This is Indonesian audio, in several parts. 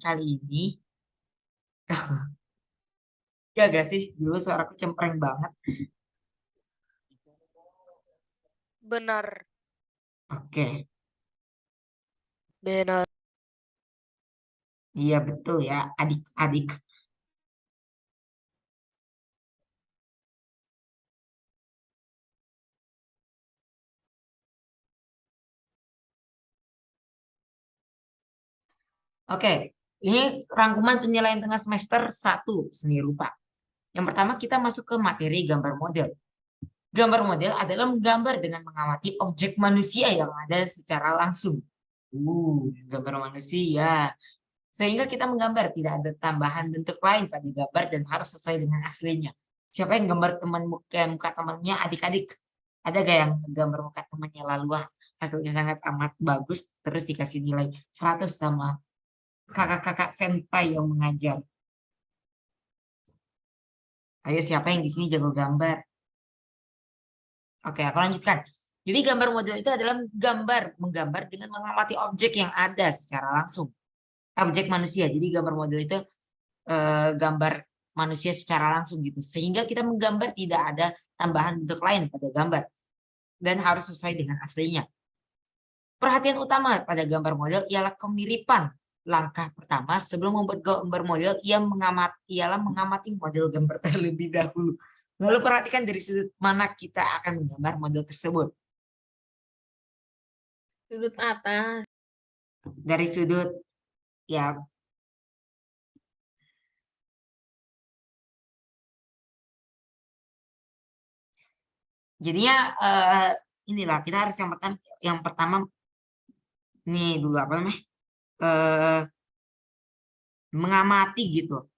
kali ini. Ya gak sih? Dulu suaraku cempreng banget. Benar, Oke, benar. iya betul ya, adik-adik. Oke, ini rangkuman penilaian tengah semester 1 seni rupa. Yang pertama kita masuk ke materi gambar model. Gambar model adalah menggambar dengan mengamati objek manusia yang ada secara langsung. Gambar manusia. Sehingga kita menggambar tidak ada tambahan bentuk lain pada gambar dan harus sesuai dengan aslinya. Siapa yang gambar teman muka temannya adik-adik? Ada gak yang gambar muka temannya lalu hasilnya sangat amat bagus terus dikasih nilai 100 sama kakak-kakak senpai yang mengajar. Ayo siapa yang di sini jago gambar? Oke, aku lanjutkan. Jadi gambar model itu adalah menggambar dengan mengamati objek yang ada secara langsung. Objek manusia. Jadi gambar model itu gambar manusia secara langsung gitu. Sehingga kita menggambar tidak ada tambahan bentuk lain pada gambar dan harus sesuai dengan aslinya. Perhatian utama pada gambar model ialah kemiripan. Langkah pertama sebelum membuat gambar model ialah mengamati model gambar terlebih dahulu. Lalu perhatikan dari sudut mana kita akan menggambar model tersebut. Sudut atas. Dari sudut ya, jadinya inilah kita harus yang pertama nih dulu apa namanya, eh, mengamati gitu.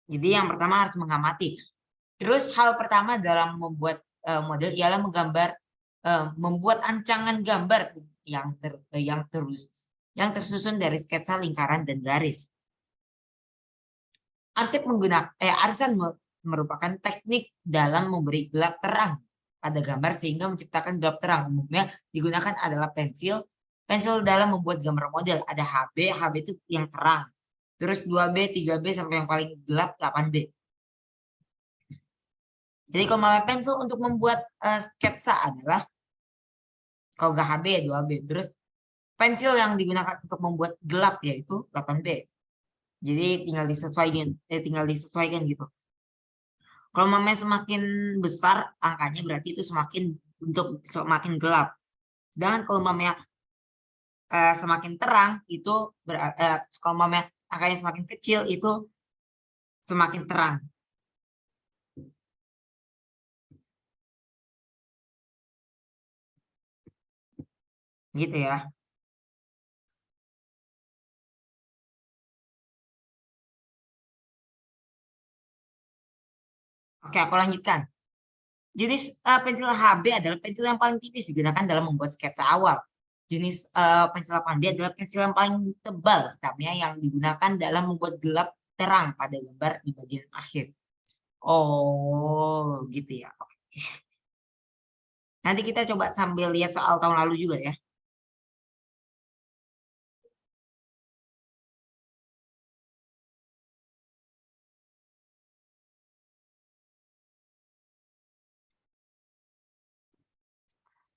Jadi yang pertama harus mengamati. Terus hal pertama dalam membuat model ialah membuat ancangan gambar yang tersusun dari sketsa lingkaran dan garis. Arsen merupakan teknik dalam memberi gelap terang pada gambar sehingga menciptakan gelap terang. Umumnya digunakan adalah pensil. Pensil dalam membuat gambar model ada HB itu yang terang. Terus 2B, 3B sampai yang paling gelap 8B. Jadi kalau memakai pensil untuk membuat sketsa adalah kalau nggak HB ya 2B. Terus pensil yang digunakan untuk membuat gelap yaitu 8B. Jadi tinggal disesuaikan gitu. Kalau mamanya semakin besar angkanya berarti itu semakin gelap. Sedangkan kalau mamanya semakin terang itu kalau mamanya angkanya semakin kecil itu semakin terang. Gitu ya. Oke, aku lanjutkan. Jenis pensil HB adalah pensil yang paling tipis digunakan dalam membuat sketsa awal. Jenis pensil 8B adalah pensil yang paling tebal hitamnya yang digunakan dalam membuat gelap terang pada gambar di bagian akhir. Oh, gitu ya. Oke. Nanti kita coba sambil lihat soal tahun lalu juga ya.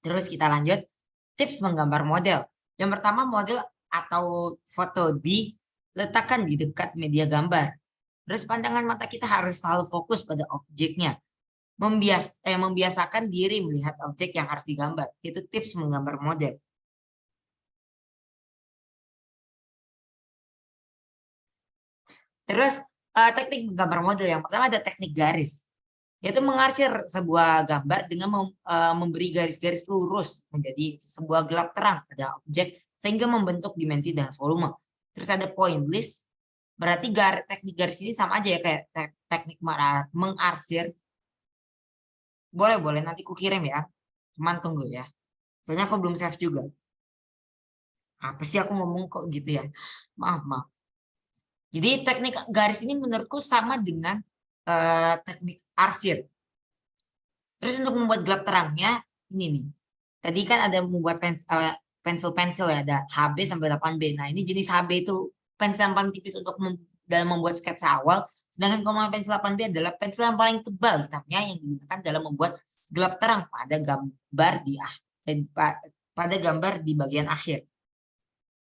Terus kita lanjut, tips menggambar model. Yang pertama, model atau foto diletakkan di dekat media gambar. Terus pandangan mata kita harus selalu fokus pada objeknya. Membiasakan diri melihat objek yang harus digambar. Itu tips menggambar model. Terus teknik menggambar model yang pertama ada teknik garis, yaitu mengarsir sebuah gambar dengan memberi garis-garis lurus menjadi sebuah gelap terang pada objek sehingga membentuk dimensi dan volume. Terus ada point list, berarti teknik garis ini sama aja ya kayak teknik mengarsir. Boleh nanti ku kirim ya. Cuman tunggu ya. Soalnya aku belum save juga. Apa sih aku ngomong kok gitu ya? Maaf. Jadi teknik garis ini menurutku sama dengan teknik arsir. Terus untuk membuat gelap terangnya, ini nih. Tadi kan ada membuat pensil-pensil ya, ada HB sampai 8B. Nah, ini jenis HB itu pensil yang paling tipis untuk dalam membuat sketsa awal. Sedangkan kalau pensil 8B adalah pensil yang paling tebal hitamnya yang digunakan dalam membuat gelap terang pada gambar pada gambar di bagian akhir.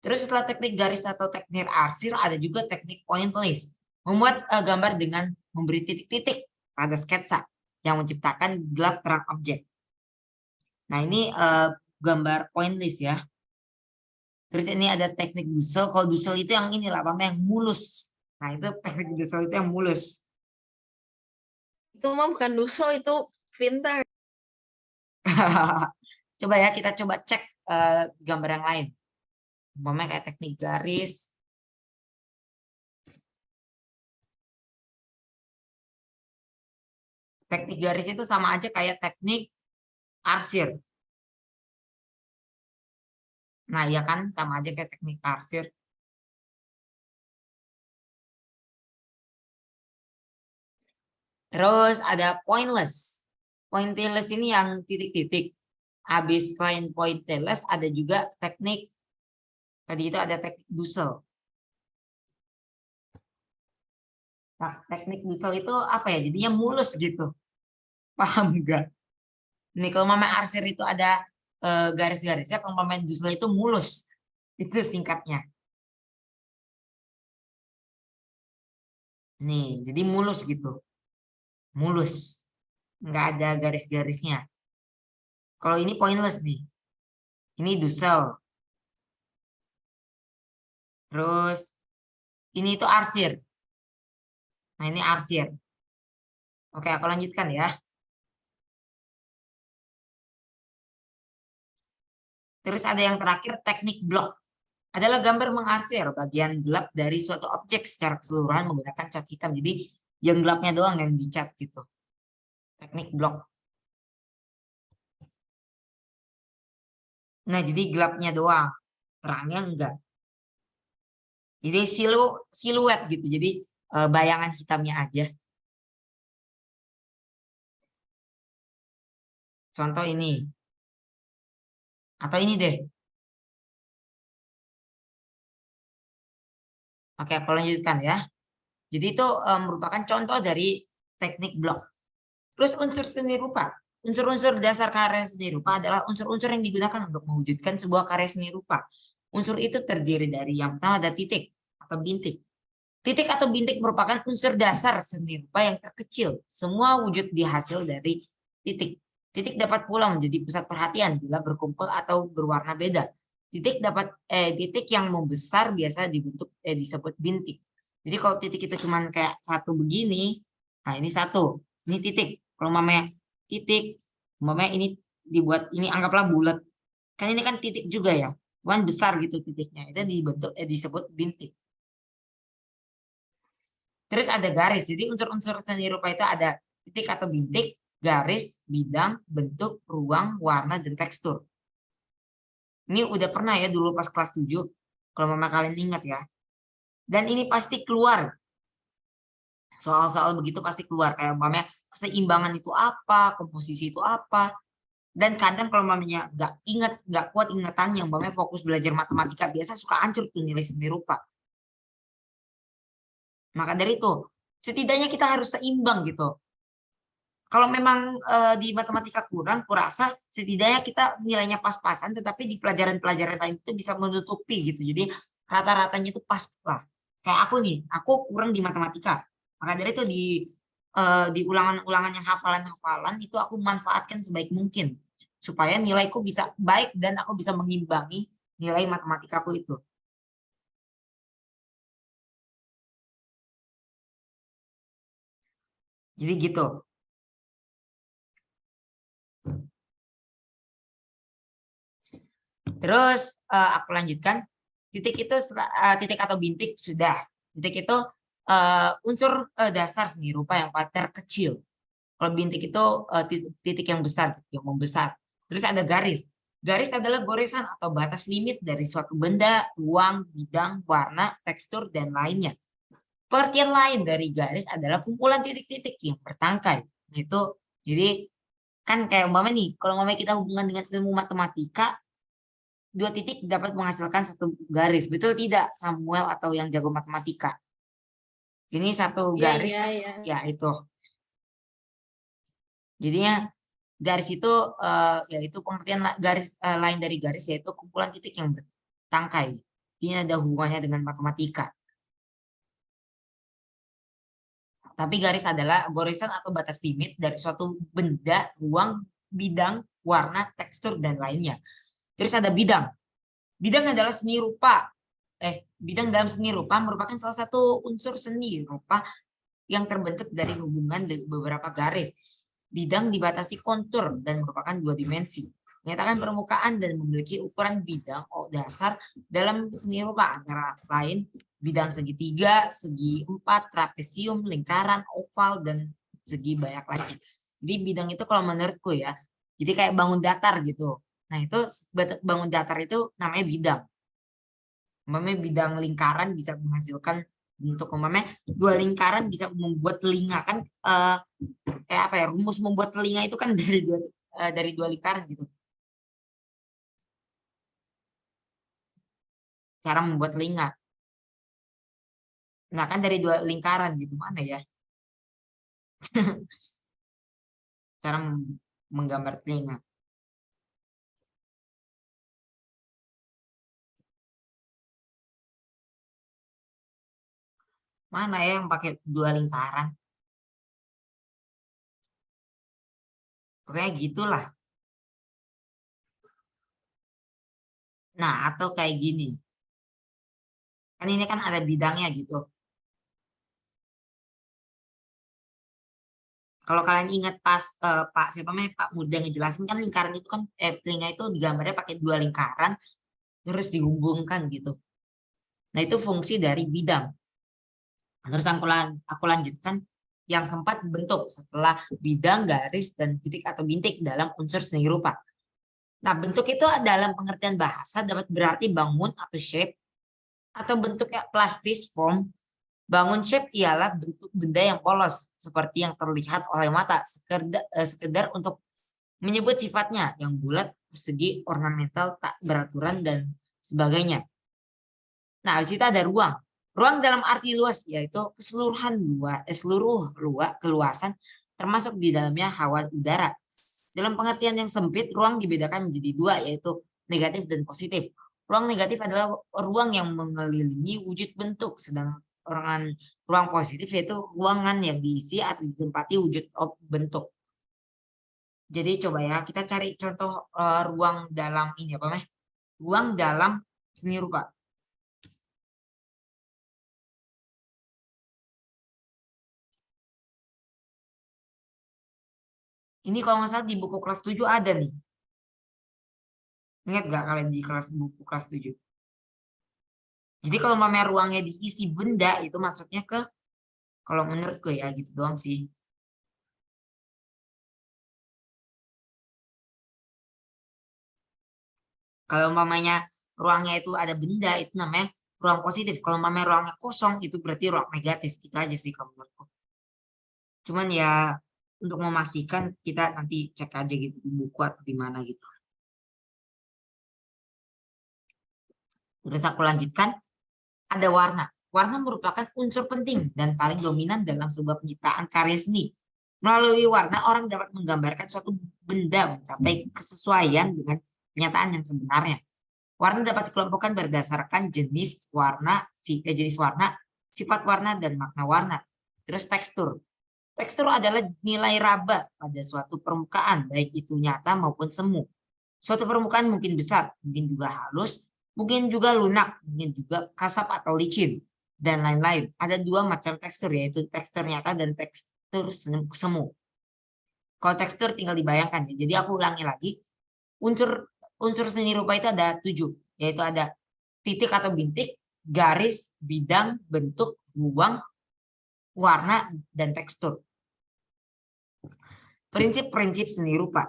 Terus setelah teknik garis atau teknik arsir, ada juga teknik pointless. Membuat gambar dengan memberi titik-titik pada sketsa yang menciptakan gelap terang objek. Nah, ini gambar pointless ya. Terus ini ada teknik Dussel. Kalau Dussel itu yang ini lah, yang mulus. Nah, itu teknik Dussel itu yang mulus. Itu mah bukan Dussel, itu pintar. Coba ya, kita coba cek gambar yang lain. Umpamanya kayak teknik garis. Teknik garis itu sama aja kayak teknik arsir. Nah, iya kan? Sama aja kayak teknik arsir. Terus ada pointless. Pointless ini yang titik-titik. Habis selain pointless ada juga teknik, tadi itu ada teknik Dussel. Nah, teknik Dussel itu apa ya? Jadinya mulus gitu. Paham nggak? Ini kalau mama arsir itu ada garis-garisnya, kalau mama Dussel itu mulus. Itu singkatnya. Nih, jadi mulus gitu. Mulus. Nggak ada garis-garisnya. Kalau ini pointless nih. Ini Dussel. Terus ini itu arsir. Nah, ini arsir. Oke, aku lanjutkan ya. Terus ada yang terakhir, teknik blok. Adalah gambar mengarsir bagian gelap dari suatu objek secara keseluruhan menggunakan cat hitam. Jadi yang gelapnya doang yang dicat gitu. Teknik blok. Nah, jadi gelapnya doang. Terangnya enggak. Jadi siluet gitu. Jadi bayangan hitamnya aja. Contoh ini. Atau ini deh. Oke, aku lanjutkan ya. Jadi itu merupakan contoh dari teknik blok. Terus unsur seni rupa. Unsur-unsur dasar karya seni rupa adalah unsur-unsur yang digunakan untuk mewujudkan sebuah karya seni rupa. Unsur itu terdiri dari yang pertama ada titik atau bintik. Titik atau bintik merupakan unsur dasar seni rupa yang terkecil. Semua wujud dihasil dari titik. Titik dapat pula menjadi pusat perhatian bila berkumpul atau berwarna beda. Titik yang membesar biasa disebut bintik. Jadi kalau titik itu cuma kayak satu begini, nah ini satu, ini titik. Kalau mamanya titik, mamanya ini dibuat ini anggaplah bulat. Kan ini kan titik juga ya, cuman besar gitu titiknya. Itu disebut bintik. Terus ada garis. Jadi unsur-unsur seni rupa itu ada titik atau bintik, garis, bidang, bentuk, ruang, warna, dan tekstur. Ini udah pernah ya dulu pas kelas 7. Kalau mama kalian ingat ya. Dan ini pasti keluar. Soal-soal begitu pasti keluar. Kayak mamanya keseimbangan itu apa, komposisi itu apa. Dan kadang kalau mamanya nggak kuat ingatan yang mamanya fokus belajar matematika biasa suka hancur tuh nilai seni rupa. Maka dari itu, setidaknya kita harus seimbang gitu. Kalau memang di matematika kurang, kurasa setidaknya kita nilainya pas-pasan, tetapi di pelajaran-pelajaran lain itu bisa menutupi gitu. Jadi rata-ratanya itu pas lah. Kayak aku nih, aku kurang di matematika. Maka dari itu di ulangan-ulangan yang hafalan-hafalan itu aku manfaatkan sebaik mungkin supaya nilaiku bisa baik dan aku bisa mengimbangi nilai matematikaku itu. Jadi gitu. Terus aku lanjutkan. Titik itu titik atau bintik sudah. Titik itu unsur dasar seni rupa yang paling terkecil. Kalau bintik itu titik yang besar, yang membesar. Terus ada garis. Garis adalah goresan atau batas limit dari suatu benda, ruang, bidang, warna, tekstur, dan lainnya. Pengertian lain dari garis adalah kumpulan titik-titik yang bertangkai. Itu jadi Kan kayak umpama nih, kalau umpama kita hubungan dengan ilmu matematika, 2 titik dapat menghasilkan 1 garis. Betul tidak, Samuel atau yang jago matematika? Ini 1 garis, Iya, iya. ya itu. Jadinya garis itu yaitu pengertian garis lain dari garis yaitu kumpulan titik yang bertangkai. Ini ada hubungannya dengan matematika. Tapi garis adalah gorisan atau batas limit dari suatu benda, ruang, bidang, warna, tekstur, dan lainnya. Terus ada bidang. Bidang adalah seni rupa. Bidang dalam seni rupa merupakan salah satu unsur seni rupa yang terbentuk dari hubungan beberapa garis. Bidang dibatasi kontur dan merupakan 2 dimensi. Menyatakan permukaan dan memiliki ukuran bidang dasar dalam seni rupa antara lain bidang segitiga, segi 4, trapesium, lingkaran, oval, dan segi banyak lagi. Jadi bidang itu kalau menurutku ya, jadi kayak bangun datar gitu. Nah itu bangun datar itu namanya bidang. Umpamanya bidang lingkaran bisa menghasilkan bentuk, umpamanya 2 lingkaran bisa membuat telinga kan kayak apa ya, rumus membuat telinga itu kan dari 2 lingkaran gitu. Cara membuat telinga. Nah kan dari 2 lingkaran gitu, mana ya? Cara menggambar telinga. Mana ya yang pakai 2 lingkaran? Pokoknya gitulah. Nah, atau kayak gini. Kan ini kan ada bidangnya gitu. Kalau kalian ingat pas Pak siapa namanya Pak Muda ngejelasin kan lingkaran itu kan telinga itu digambarnya pakai 2 lingkaran terus dihubungkan gitu. Nah, itu fungsi dari bidang. Terus aku lanjutkan yang keempat, bentuk setelah bidang, garis, dan titik atau bintik dalam unsur seni rupa. Nah, bentuk itu dalam pengertian bahasa dapat berarti bangun atau shape atau bentuknya plastis form. Bangun shape ialah bentuk benda yang polos seperti yang terlihat oleh mata, sekedar untuk menyebut sifatnya yang bulat, persegi, ornamental, tak beraturan, dan sebagainya. Nah, di situ ada ruang. Ruang dalam arti luas yaitu keseluruhan keluasan termasuk di dalamnya hawa udara. Dalam pengertian yang sempit, ruang dibedakan menjadi 2 yaitu negatif dan positif. Ruang negatif adalah ruang yang mengelilingi wujud bentuk, sedangkan ruang positif yaitu ruangan yang diisi atau ditempati wujud bentuk. Jadi coba ya kita cari contoh ruang dalam ini apa namanya? Ruang dalam seni rupa. Ini kalau nggak salah di buku kelas 7 ada nih. Ingat nggak kalian di buku kelas 7? Jadi kalau pamer ruangnya diisi benda itu maksudnya ke, kalau menurutku ya gitu doang sih. Kalau umpamanya ruangnya itu ada benda itu namanya ruang positif. Kalau umpamanya ruangnya kosong itu berarti ruang negatif. Gitu aja sih kalau menurutku. Cuman ya untuk memastikan kita nanti cek aja gitu di buku atau di mana gitu. Terus aku lanjutkan, ada warna. Warna merupakan unsur penting dan paling dominan dalam sebuah penciptaan karya seni. Melalui warna, orang dapat menggambarkan suatu benda mencapai kesesuaian dengan kenyataan yang sebenarnya. Warna dapat dikelompokkan berdasarkan jenis warna, sifat warna, dan makna warna. Terus tekstur. Tekstur adalah nilai raba pada suatu permukaan, baik itu nyata maupun semu. Suatu permukaan mungkin besar, mungkin juga halus, mungkin juga lunak, mungkin juga kasar atau licin, dan lain-lain. Ada 2 macam tekstur, yaitu tekstur nyata dan tekstur semu. Kalau tekstur tinggal dibayangkan ya. Jadi aku ulangi lagi, unsur seni rupa itu ada 7, yaitu ada titik atau bintik, garis, bidang, bentuk, ruang, warna, dan tekstur. Prinsip-prinsip seni rupa.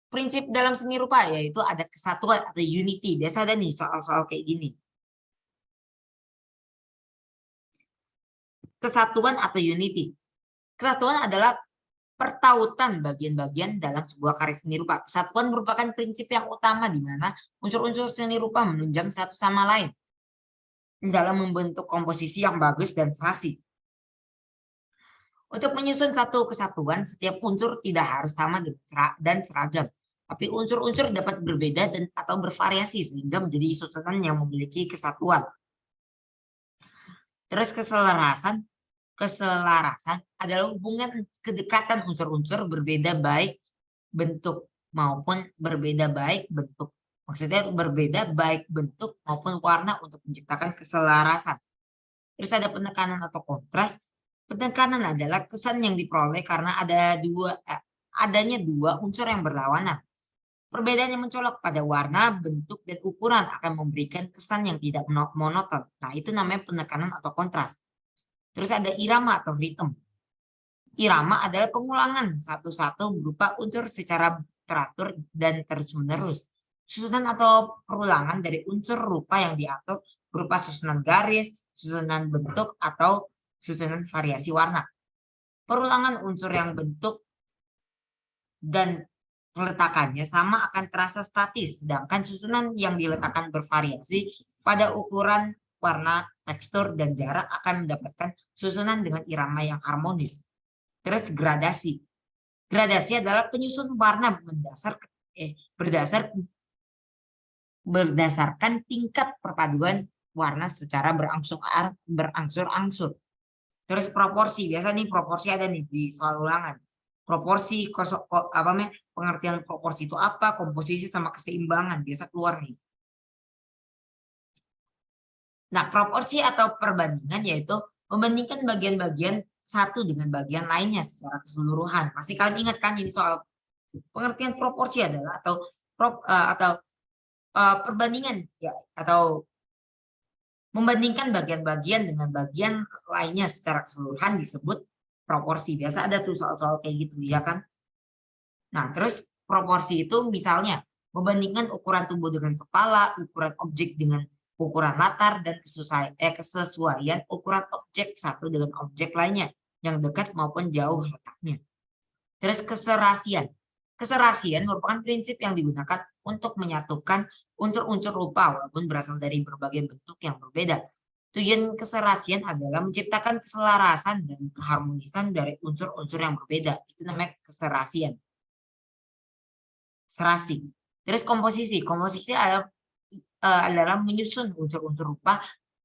Prinsip dalam seni rupa yaitu ada kesatuan atau unity. Biasa ada nih soal-soal kayak gini. Kesatuan atau unity. Kesatuan adalah pertautan bagian-bagian dalam sebuah karya seni rupa. Kesatuan merupakan prinsip yang utama di mana unsur-unsur seni rupa menunjang satu sama lain dalam membentuk komposisi yang bagus dan serasi. Untuk menyusun satu kesatuan, setiap unsur tidak harus sama dan seragam, tapi unsur-unsur dapat berbeda dan atau bervariasi sehingga menjadi susunan yang memiliki kesatuan. Terus keselarasan adalah hubungan kedekatan unsur-unsur berbeda baik bentuk maupun berbeda baik bentuk. Maksudnya berbeda baik bentuk maupun warna untuk menciptakan keselarasan. Terus ada penekanan atau kontras. Penekanan adalah kesan yang diperoleh karena adanya dua unsur yang berlawanan. Perbedaan yang mencolok pada warna, bentuk, dan ukuran akan memberikan kesan yang tidak monoton. Nah, itu namanya penekanan atau kontras. Terus ada irama atau ritme. Irama adalah pengulangan satu-satu berupa unsur secara teratur dan terus-menerus. Susunan atau perulangan dari unsur rupa yang diatur berupa susunan garis, susunan bentuk, atau susunan variasi warna. Perulangan unsur yang bentuk dan peletakannya sama akan terasa statis, sedangkan susunan yang diletakkan bervariasi pada ukuran, warna, tekstur, dan jarak akan mendapatkan susunan dengan irama yang harmonis. Terus gradasi. Gradasi adalah penyusun warna berdasarkan tingkat perpaduan warna secara berangsur-angsur. Terus proporsi, biasa nih proporsi ada nih di soal ulangan. Proporsi, pengertian proporsi itu apa, komposisi sama keseimbangan, biasa keluar nih. Nah, proporsi atau perbandingan yaitu membandingkan bagian-bagian satu dengan bagian lainnya secara keseluruhan. Masih kalian ingat kan ini soal pengertian proporsi adalah atau perbandingan ya atau membandingkan bagian-bagian dengan bagian lainnya secara keseluruhan disebut proporsi. Biasa ada tuh soal-soal kayak gitu ya kan. Nah, terus proporsi itu misalnya membandingkan ukuran tubuh dengan kepala, ukuran objek dengan ukuran latar, dan kesesuaian ukuran objek satu dengan objek lainnya yang dekat maupun jauh letaknya. Terus keserasian. Keserasian merupakan prinsip yang digunakan untuk menyatukan unsur-unsur rupa walaupun berasal dari berbagai bentuk yang berbeda. Tujuan keserasian adalah menciptakan keselarasan dan keharmonisan dari unsur-unsur yang berbeda. Itu namanya keserasian. Serasi. Terus komposisi. Komposisi adalah menyusun unsur-unsur rupa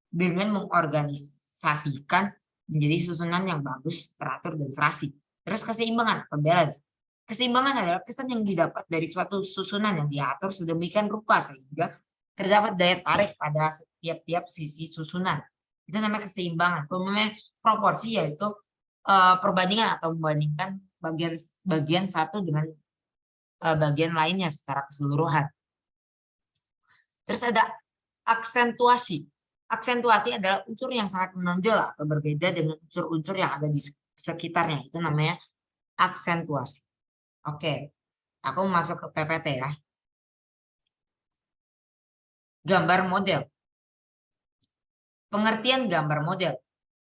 dengan mengorganisasikan menjadi susunan yang bagus, teratur, dan serasi. Terus keseimbangan, balance. Keseimbangan adalah kesan yang didapat dari suatu susunan yang diatur sedemikian rupa sehingga terdapat daya tarik pada setiap sisi susunan. Itu namanya keseimbangan. Namanya proporsi yaitu perbandingan atau membandingkan bagian satu dengan bagian lainnya secara keseluruhan. Terus ada aksentuasi. Aksentuasi adalah unsur yang sangat menonjol atau berbeda dengan unsur-unsur yang ada di sekitarnya. Itu namanya aksentuasi. Oke, aku masuk ke PPT ya. Gambar model. Pengertian gambar model.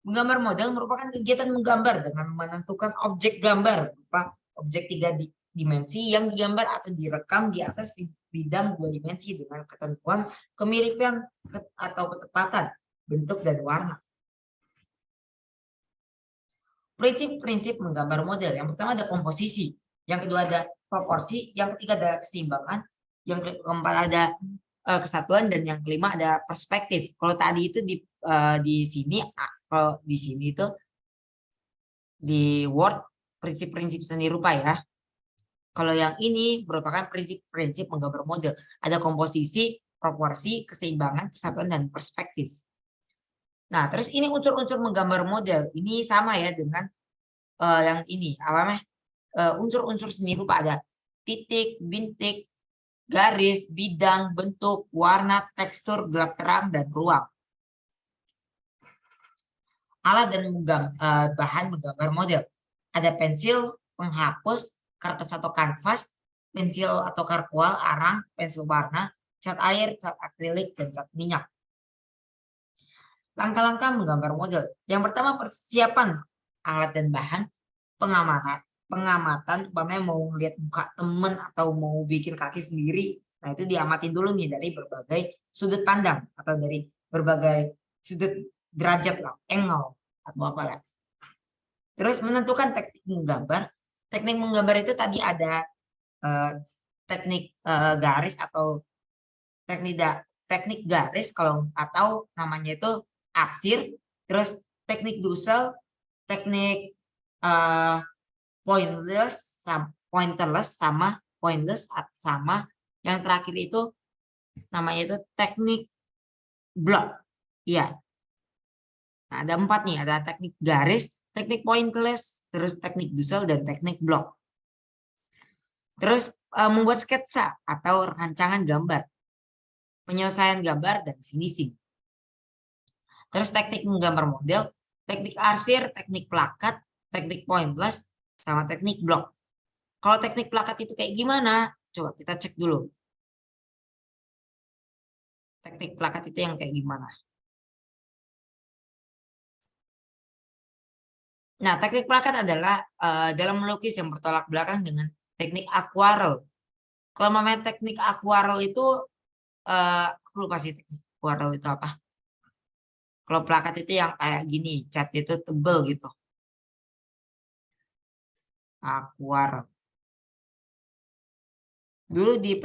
Menggambar model merupakan kegiatan menggambar dengan menentukan objek gambar berupa objek 3 dimensi yang digambar atau direkam di atas bidang 2 dimensi dengan ketentuan kemiripan atau ketepatan bentuk dan warna. Prinsip-prinsip menggambar model. Yang pertama ada komposisi, yang kedua ada proporsi, yang ketiga ada keseimbangan, yang keempat ada kesatuan, dan yang kelima ada perspektif. Kalau tadi itu di sini, kalau di sini itu di Word prinsip-prinsip seni rupa ya. Kalau yang ini merupakan prinsip-prinsip menggambar model. Ada komposisi, proporsi, keseimbangan, kesatuan, dan perspektif. Nah, terus ini unsur-unsur menggambar model. Ini sama ya dengan yang ini. Apa namanya? Unsur-unsur seni rupa ada titik, bintik, garis, bidang, bentuk, warna, tekstur, gelap terang, dan ruang. Alat dan bahan menggambar model. Ada pensil, penghapus, kertas atau kanvas, pensil atau karkual, arang, pensil warna, cat air, cat akrilik, dan cat minyak. Langkah-langkah menggambar model. Yang pertama persiapan alat dan bahan. pengamatan umpamanya mau ngeliat muka temen atau mau bikin kaki sendiri. Nah, itu diamatin dulu nih dari berbagai sudut pandang atau dari berbagai sudut derajat lah, angle atau apa lah. Terus menentukan teknik menggambar. Teknik menggambar itu tadi ada teknik garis atau teknik garis kalau atau namanya itu arsir, terus teknik dusel, teknik pointerless sama pointless sama yang terakhir itu namanya itu teknik block. Iya. Nah, ada 4 nih, ada teknik garis, teknik pointless, terus teknik dusel dan teknik block. Terus membuat sketsa atau rancangan gambar, penyelesaian gambar dan finishing. Terus teknik menggambar model, teknik arsir, teknik plakat, teknik pointless, sama teknik block. Kalau teknik plakat itu kayak gimana? Coba kita cek dulu. Teknik plakat itu yang kayak gimana? Nah, teknik plakat adalah dalam melukis yang bertolak belakang dengan teknik akuarel. Kalau namanya teknik akuarel itu, aku lupa sih teknik akuarel itu apa. Kalau plakat itu yang kayak gini, cat itu tebel gitu. Akuarel. Dulu di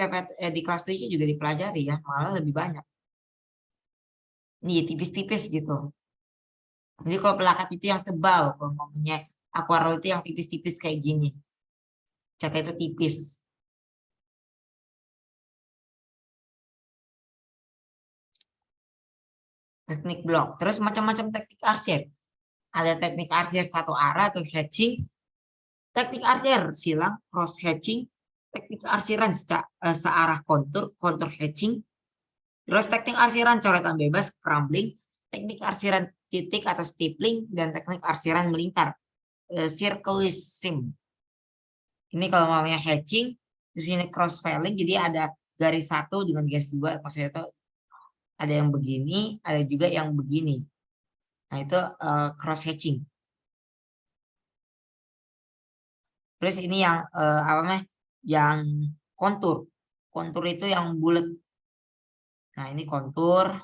di kelas 7 juga dipelajari ya, malah lebih banyak. Nih, tipis-tipis gitu. Jadi kalau plakat itu yang tebal, kalau ngomongnya akuarel itu yang tipis-tipis kayak gini. Catnya itu tipis. Teknik blok. Terus macam-macam teknik arsir. Ada teknik arsir satu arah atau hatching. Teknik arsir silang, cross hatching. Teknik arsiran searah kontur, kontur hatching. Terus teknik arsiran coretan bebas, crumbling. Teknik arsiran titik atau stippling. Dan teknik arsiran melingkar, circlism. Ini kalau namanya hatching, terus ini cross veiling, jadi ada garis satu dengan garis dua, maksudnya itu ada yang begini, ada juga yang begini. Nah, itu cross hatching. Terus ini yang apa namanya? Yang kontur. Kontur itu yang bulat. Nah, ini kontur.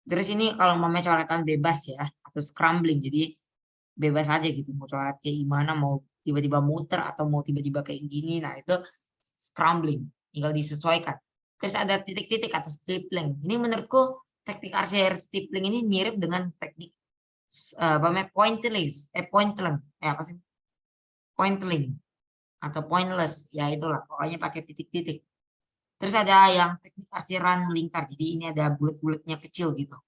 Terus ini kalau mau coretan bebas ya, atau scrambling. Jadi bebas aja gitu, mau coret kayak gimana, mau tiba-tiba muter atau mau tiba-tiba kayak gini. Nah, itu scrambling, tinggal disesuaikan. Terus ada titik-titik atau stippling. Ini menurutku teknik arsir stippling ini mirip dengan teknik apa namanya apa sih, pointling atau pointless, ya itulah pokoknya pakai titik-titik. Terus ada yang teknik arsiran melingkar, jadi ini ada bulat-bulatnya kecil gitu.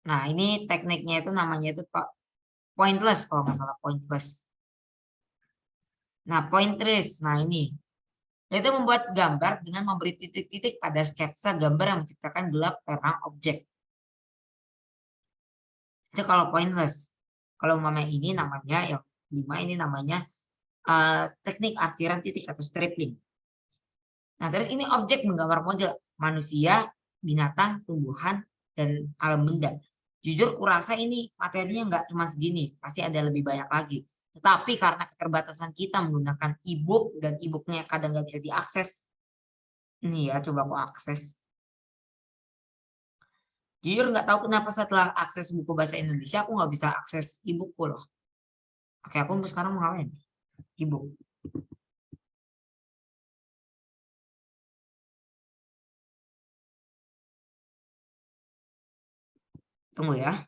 Nah, ini tekniknya itu namanya itu pointless kalau nggak salah, pointless. Nah, pointless, nah ini yaitu membuat gambar dengan memberi titik-titik pada sketsa gambar yang menciptakan gelap terang objek. Itu kalau pointless. Kalau namanya ini namanya yang 5 ini namanya teknik arsiran titik atau stripling. Nah, terus ini objek menggambar model manusia, binatang, tumbuhan, dan alam benda. Jujur kurasa ini materinya nggak cuma segini, pasti ada lebih banyak lagi. Tetapi karena keterbatasan kita menggunakan e-book dan e-booknya kadang nggak bisa diakses, ini ya coba aku akses. Jujur nggak tahu kenapa setelah akses buku bahasa Indonesia aku nggak bisa akses e-bookku loh. Oke, aku sekarang mau ngapain? E-book. Tunggu ya.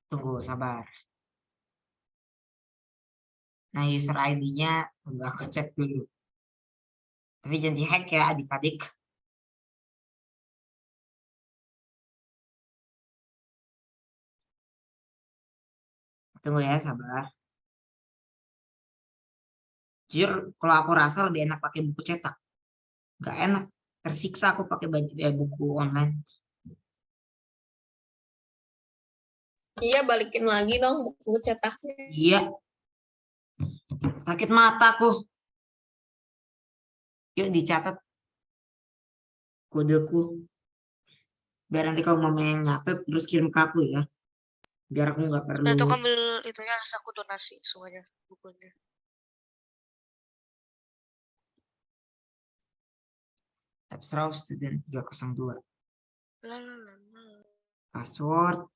Tunggu, sabar. Nah, user ID-nya enggak aku cek dulu. Tapi jangan dihack ya adik-adik. Tunggu ya, sabar. Jujur, kalau aku rasa lebih enak pakai buku cetak. Gak enak. Tersiksa aku pakai buku online. Iya, balikin lagi dong buku cetaknya. Iya, sakit mataku. Yuk dicatat kodeku. Biar nanti kalau mama yang nyatet terus kirim ke aku ya. Biar aku nggak perlu. Nah, itu kan ambil itunya, aku donasi semuanya bukunya. Abstrak student 302. Lalalala. Password.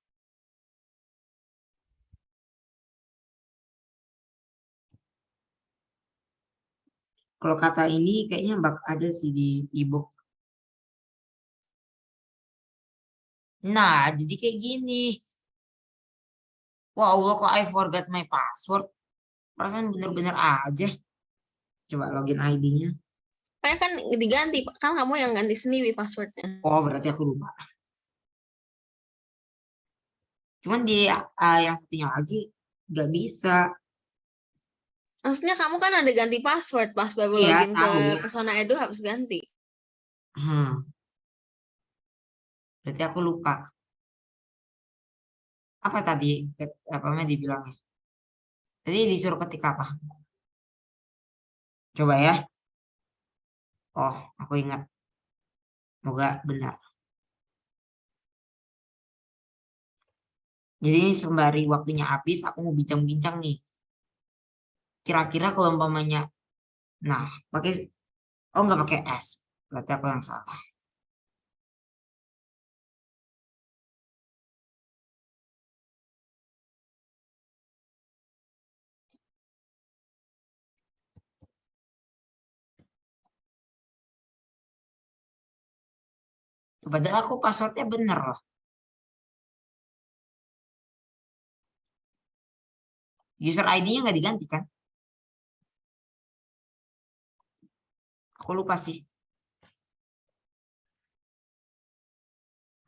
Kalau kata ini kayaknya ada sih di ebook. Nah, jadi kayak gini. Wah, Allah kok I forgot my password. Perasaan bener-bener aja. Coba login ID-nya. Kayak kan diganti, kan kamu yang ganti sendiri passwordnya. Oh, berarti aku lupa. Cuman di yang satunya lagi nggak bisa. Maksudnya kamu kan ada ganti password pas baru Iya, login ke tahu. Pesona Edu harus ganti. Berarti aku lupa. Apa tadi? Apa namanya dibilangnya? Tadi disuruh ketik apa? Coba ya. Oh, aku ingat. Semoga benar. Jadi ini sembari waktunya habis, aku mau bincang-bincang nih. Kira-kira kalau umpamanya, nah, nggak pakai S. Berarti aku yang salah. Padahal aku passwordnya bener loh. User ID-nya nggak diganti kan? Aku lupa sih.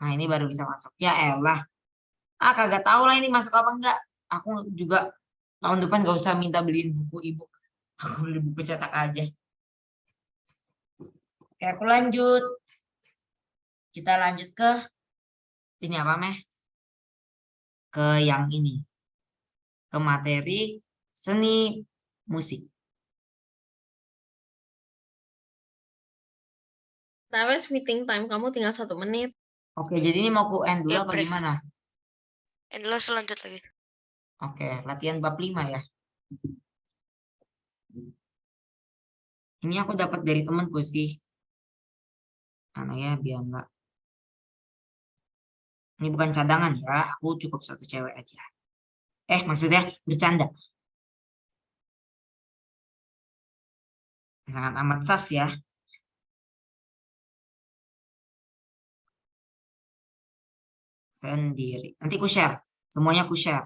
Nah, ini baru bisa masuk. Ya elah. Kagak tahu lah ini masuk apa enggak. Aku juga tahun depan nggak usah minta beliin buku ebook. Aku beli buku cetak aja. Oke, aku lanjut. Kita lanjut ke ini apa, Meh? Ke yang ini. Ke materi seni musik. Tapi meeting time kamu tinggal 1 menit. Oke, jadi ini mau ku end dulu Ya, apa Bre. gimana? Inilah selanjut lagi. Oke, latihan bab 5 ya. Ini aku dapat dari temanku sih. Mana ya, biar enggak. Ini bukan cadangan ya, aku cukup satu cewek aja. Maksudnya bercanda. Sangat amat sas ya. Sendiri. Nanti ku share. Semuanya ku share.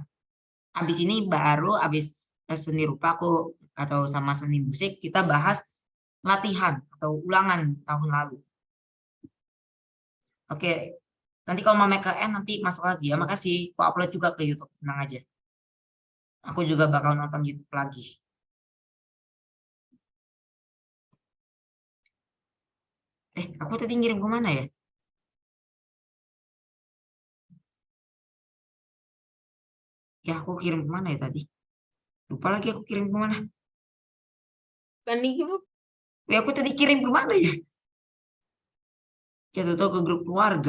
Habis ini baru habis seni rupa aku atau sama seni musik kita bahas latihan atau ulangan tahun lalu. Oke. Nanti kalau mau ke N nanti masuk lagi ya. Makasih. Aku upload juga ke YouTube. Tenang aja. Aku juga bakal nonton YouTube lagi. Aku tadi ngirim kemana ya? Ya, aku kirim kemana ya tadi? Lupa lagi aku kirim kemana. Kan di grup. Aku tadi kirim kemana ya? Ya, tahu ke grup keluarga.